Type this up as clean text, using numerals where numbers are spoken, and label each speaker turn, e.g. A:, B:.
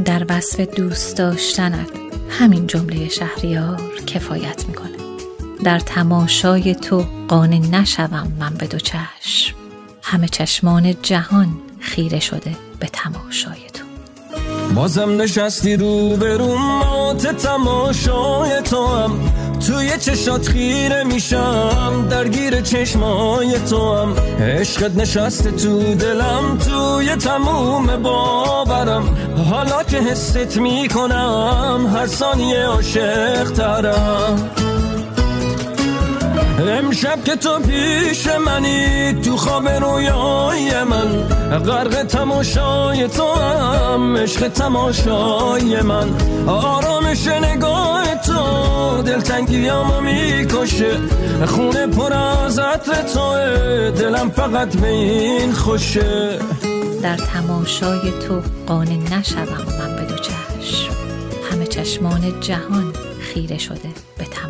A: در وصف دوست داشتنت همین جمله شهریار کفایت میکنه. در تماشای تو قانع نشوم من به دو چشم، همه چشمان جهان خیره شده به تماشای تو.
B: بازم نشستی رو به رو مات تماشای تو هم، توی چشات خیره میشم درگیر چشمای تو هم. عشقت نشسته تو دلم توی تموم باورم، حالا که حست میکنم هر ثانیه عاشق ترم. امشب که تو پیش منی تو خواب رویای من، غرق تماشای تو هم عشق تماشای من. آرامش نگاه تو دلتنگیامو میکشه، خونه پر از عطر توه دلم فقط به این خوشه.
A: در تماشای تو قانع نشوم من به دو چشم، همه چشمان جهان خیره شده به تماشای